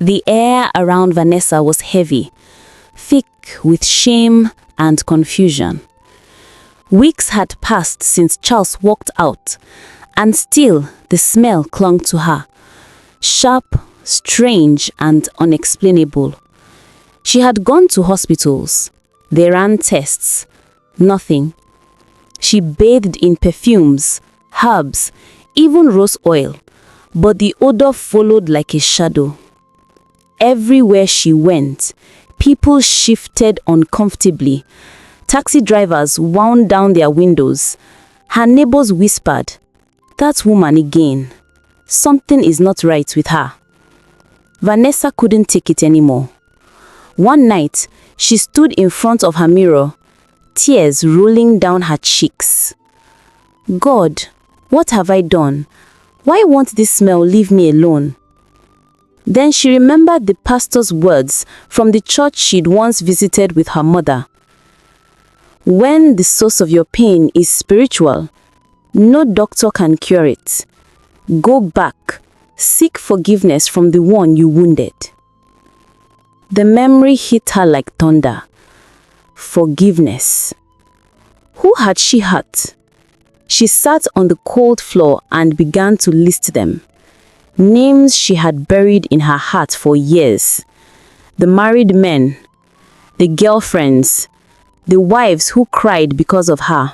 The air around Vanessa was heavy, thick with shame and confusion. Weeks had passed since Charles walked out, and still the smell clung to her. Sharp, strange, and unexplainable. She had gone to hospitals. They ran tests. Nothing. She bathed in perfumes, herbs, even rose oil, but the odor followed like a shadow. Everywhere she went, people shifted uncomfortably. Taxi drivers wound down their windows. Her neighbors whispered, "That woman again. Something is not right with her." Vanessa couldn't take it anymore. One night, she stood in front of her mirror, tears rolling down her cheeks. "God, what have I done? Why won't this smell leave me alone?" Then she remembered the pastor's words from the church she'd once visited with her mother. When the source of your pain is spiritual, no doctor can cure it. Go back, seek forgiveness from the one you wounded. The memory hit her like thunder. Forgiveness. Who had she hurt? She sat on the cold floor and began to list them. Names she had buried in her heart for years. The married men, the girlfriends, the wives who cried because of her.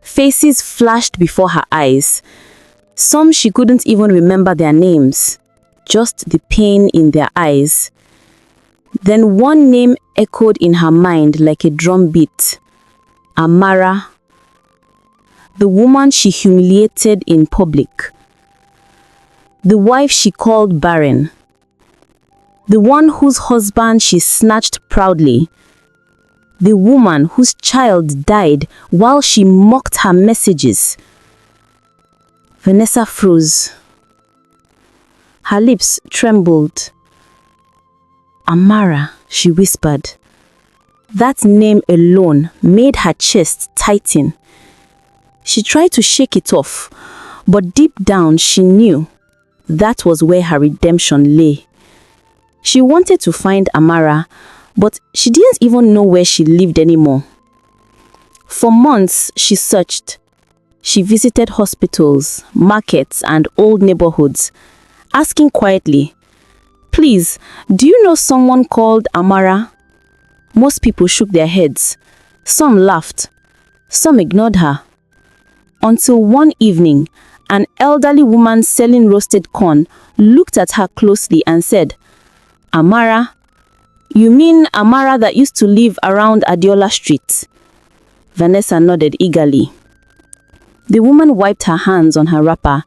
Faces flashed before her eyes. Some she couldn't even remember their names, just the pain in their eyes. Then one name echoed in her mind like a drum beat. Amara. The woman she humiliated in public. The wife she called barren. The one whose husband she snatched proudly. The woman whose child died while she mocked her messages. Vanessa froze. Her lips trembled. "Amara," she whispered. That name alone made her chest tighten. She tried to shake it off, but deep down she knew that was where her redemption lay. She wanted to find Amara, but she didn't even know where she lived anymore. For months she searched. She visited hospitals, markets, and old neighborhoods, asking quietly, "Please, do you know someone called Amara?" Most people shook their heads. Some laughed. Some ignored her. Until one evening, an elderly woman selling roasted corn looked at her closely and said, "Amara? You mean Amara that used to live around Adiola Street?" Vanessa nodded eagerly. The woman wiped her hands on her wrapper.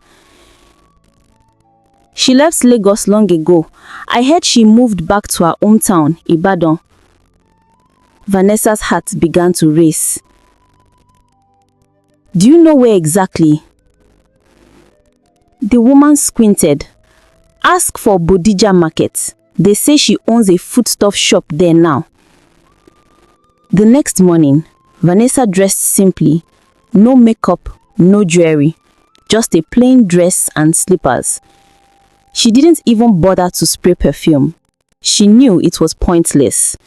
"She left Lagos long ago. I heard she moved back to her hometown, Ibadan." Vanessa's heart began to race. "Do you know where exactly?" The woman squinted. "Ask for Bodija Market. They say she owns a foodstuff shop there now." The next morning, Vanessa dressed simply. No makeup, no jewelry, just a plain dress and slippers. She didn't even bother to spray perfume. She knew it was pointless.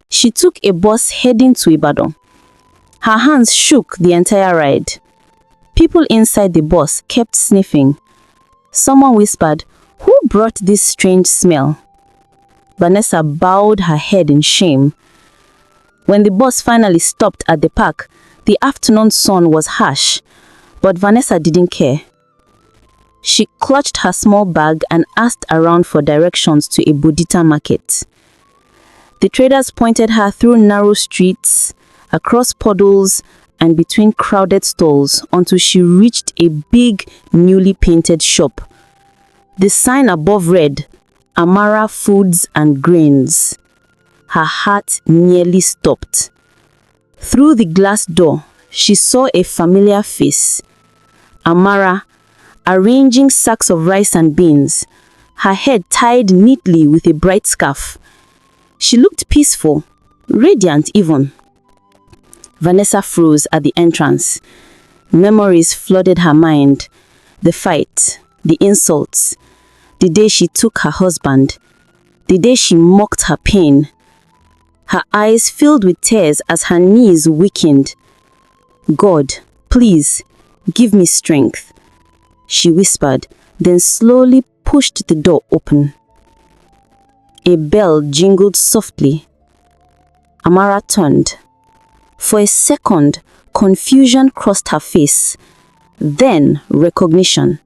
She took a bus heading to Ibadan. Her hands shook the entire ride. People inside the bus kept sniffing. Someone whispered, "Who brought this strange smell?" Vanessa bowed her head in shame. When the bus finally stopped at the park, the afternoon sun was harsh, but Vanessa didn't care. She clutched her small bag and asked around for directions to a Bodita market. The traders pointed her through narrow streets, across puddles, and between crowded stalls until she reached a big, newly painted shop. The sign above read, "Amara Foods and Grains." Her heart nearly stopped. Through the glass door, she saw a familiar face. Amara, arranging sacks of rice and beans, her head tied neatly with a bright scarf. She looked peaceful, radiant even. Vanessa froze at the entrance. Memories flooded her mind. The fight, the insults, the day she took her husband, the day she mocked her pain. Her eyes filled with tears as her knees weakened. God, please, give me strength, she whispered, then slowly pushed the door open. A bell jingled softly. Amara turned. For a second, confusion crossed her face, then recognition.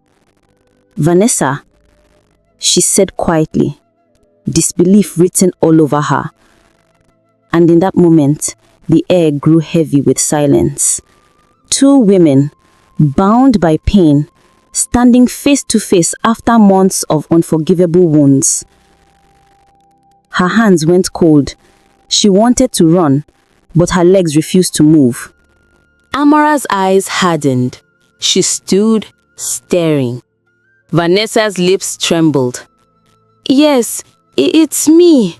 Vanessa, she said quietly, disbelief written all over her. And in that moment, the air grew heavy with silence. Two women, bound by pain, standing face to face after months of unforgivable wounds. Her hands went cold. She wanted to run, but her legs refused to move. Amara's eyes hardened. She stood, staring. Vanessa's lips trembled. "Yes, it's me."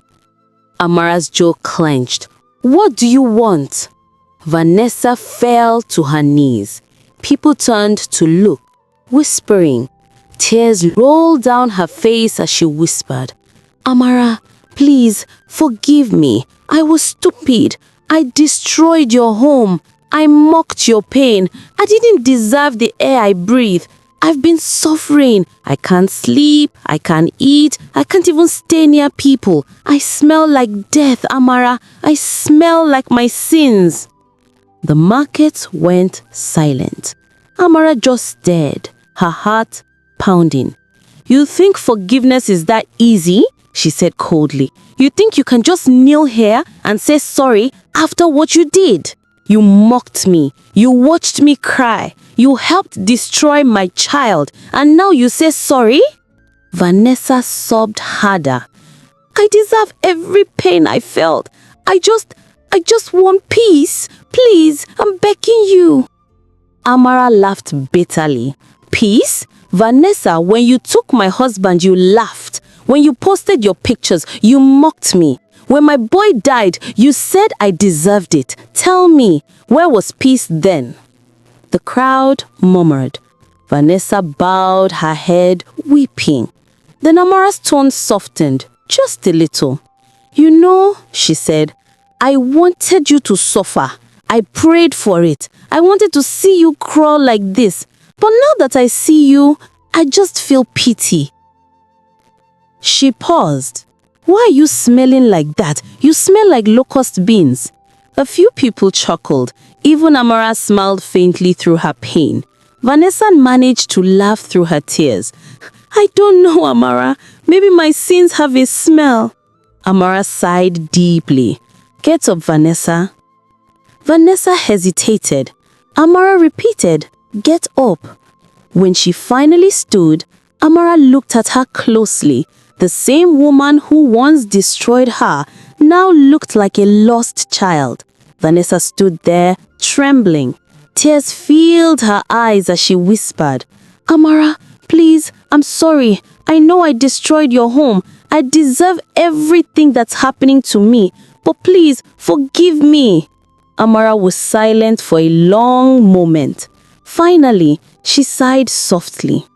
Amara's jaw clenched. "What do you want?" Vanessa fell to her knees. People turned to look, whispering. Tears rolled down her face as she whispered, "Amara, please, forgive me. I was stupid. I destroyed your home. I mocked your pain. I didn't deserve the air I breathe. I've been suffering. I can't sleep. I can't eat. I can't even stay near people. I smell like death, Amara. I smell like my sins." The market went silent. Amara just stared, her heart pounding. "You think forgiveness is that easy?" she said coldly. "You think you can just kneel here and say sorry after what you did? You mocked me. You watched me cry. You helped destroy my child. And now you say sorry?" Vanessa sobbed harder. "I deserve every pain I felt. I just want peace. Please, I'm begging you." Amara laughed bitterly. "Peace? Vanessa, when you took my husband, you laughed. When you posted your pictures, you mocked me. When my boy died, you said I deserved it. Tell me, where was peace then?" The crowd murmured. Vanessa bowed her head, weeping. Then Amara's tone softened, just a little. "You know," she said, "I wanted you to suffer. I prayed for it. I wanted to see you crawl like this. But now that I see you, I just feel pity." She paused. "Why are you smelling like that? You smell like locust beans." A few people chuckled. Even Amara smiled faintly through her pain. Vanessa managed to laugh through her tears. "I don't know, Amara. Maybe my sins have a smell." Amara sighed deeply. "Get up, Vanessa." Vanessa hesitated. Amara repeated, "Get up." When she finally stood, Amara looked at her closely. The same woman who once destroyed her now looked like a lost child. Vanessa stood there, trembling. Tears filled her eyes as she whispered, "Amara, please, I'm sorry. I know I destroyed your home. I deserve everything that's happening to me. But please, forgive me." Amara was silent for a long moment. Finally, she sighed softly.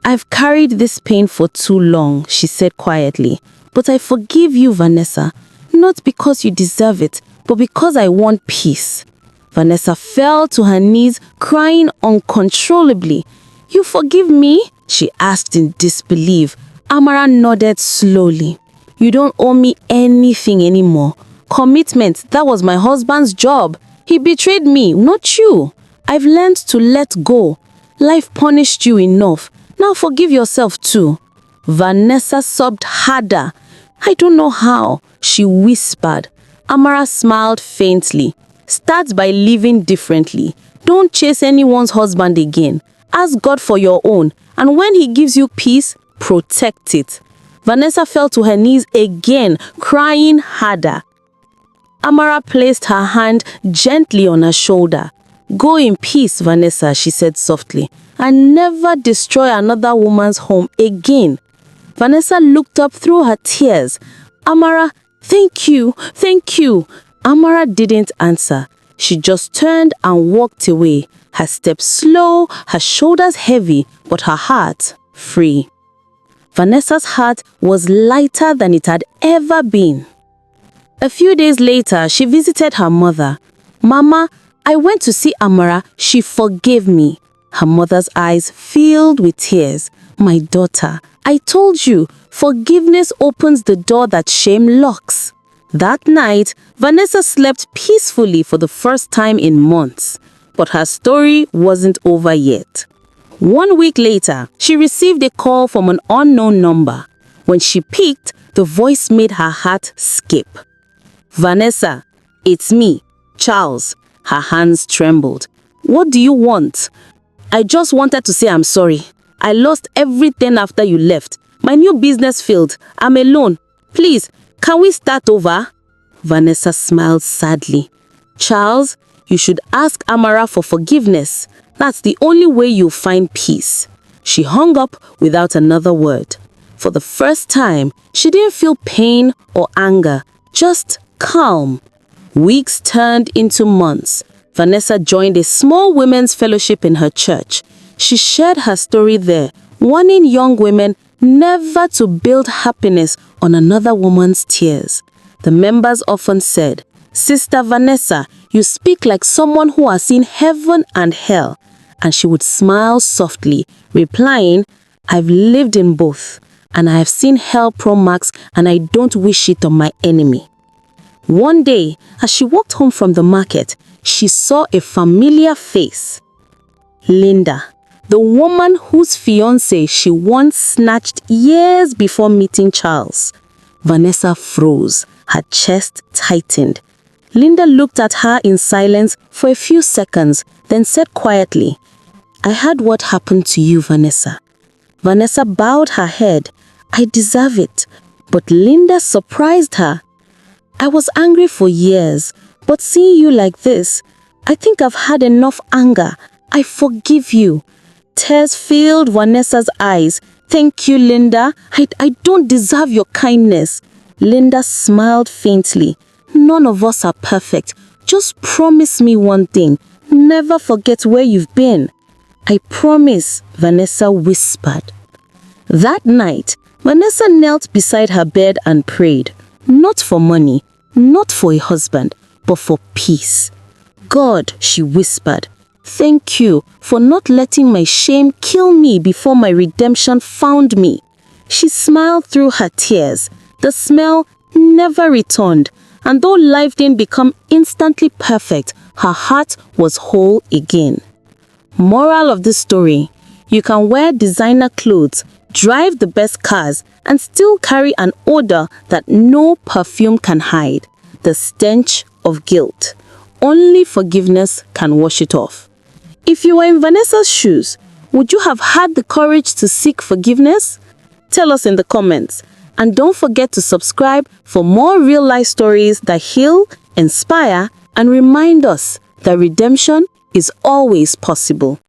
"I've carried this pain for too long," she said quietly. "But I forgive you, Vanessa. Not because you deserve it, but because I want peace." Vanessa fell to her knees, crying uncontrollably. "You forgive me?" she asked in disbelief. Amara nodded slowly. "You don't owe me anything anymore. Commitment, that was my husband's job. He betrayed me, not you. I've learned to let go. Life punished you enough. Now forgive yourself too." Vanessa sobbed harder. "I don't know how," she whispered. Amara smiled faintly. "Start by living differently. Don't chase anyone's husband again. Ask God for your own. And when he gives you peace, protect it." Vanessa fell to her knees again, crying harder. Amara placed her hand gently on her shoulder. "Go in peace, Vanessa," she said softly, "and never destroy another woman's home again." Vanessa looked up through her tears. "Amara, thank you, thank you." Amara didn't answer. She just turned and walked away, her steps slow, her shoulders heavy, but her heart free. Vanessa's heart was lighter than it had ever been. A few days later, she visited her mother. "Mama, I went to see Amara. She forgave me." Her mother's eyes filled with tears. "My daughter, I told you, forgiveness opens the door that shame locks." That night, Vanessa slept peacefully for the first time in months. But her story wasn't over yet. 1 week later, she received a call from an unknown number. When she picked, the voice made her heart skip. "Vanessa, it's me, Charles." Her hands trembled. "What do you want?" "I just wanted to say I'm sorry. I lost everything after you left. My new business failed. I'm alone. Please, can we start over?" Vanessa smiled sadly. "Charles, you should ask Amara for forgiveness. That's the only way you'll find peace." She hung up without another word. For the first time, she didn't feel pain or anger, just calm. Weeks turned into months. Vanessa joined a small women's fellowship in her church. She shared her story there, warning young women never to build happiness on another woman's tears. The members often said, "Sister Vanessa, you speak like someone who has seen heaven and hell." And she would smile softly, replying, "I've lived in both, and I have seen hell pro max, and I don't wish it on my enemy." One day, as she walked home from the market, she saw a familiar face. Linda, the woman whose fiancé she once snatched years before meeting Charles. Vanessa froze, her chest tightened. Linda looked at her in silence for a few seconds, then said quietly, "I heard what happened to you, Vanessa." Vanessa bowed her head. "I deserve it." But Linda surprised her. "I was angry for years, but seeing you like this, I think I've had enough anger. I forgive you." Tears filled Vanessa's eyes. "Thank you, Linda. I don't deserve your kindness." Linda smiled faintly. "None of us are perfect. Just promise me one thing. Never forget where you've been." "I promise," Vanessa whispered. That night, Vanessa knelt beside her bed and prayed. Not for money, not for a husband, but for peace. "God," she whispered, "thank you for not letting my shame kill me before my redemption found me." She smiled through her tears. The smell never returned, and though life didn't become instantly perfect, her heart was whole again. Moral of this story: you can wear designer clothes, drive the best cars, and still carry an odor that no perfume can hide. The stench of guilt. Only forgiveness can wash it off. If you were in Vanessa's shoes, would you have had the courage to seek forgiveness? Tell us in the comments. And don't forget to subscribe for more real-life stories that heal, inspire, and remind us that redemption is always possible.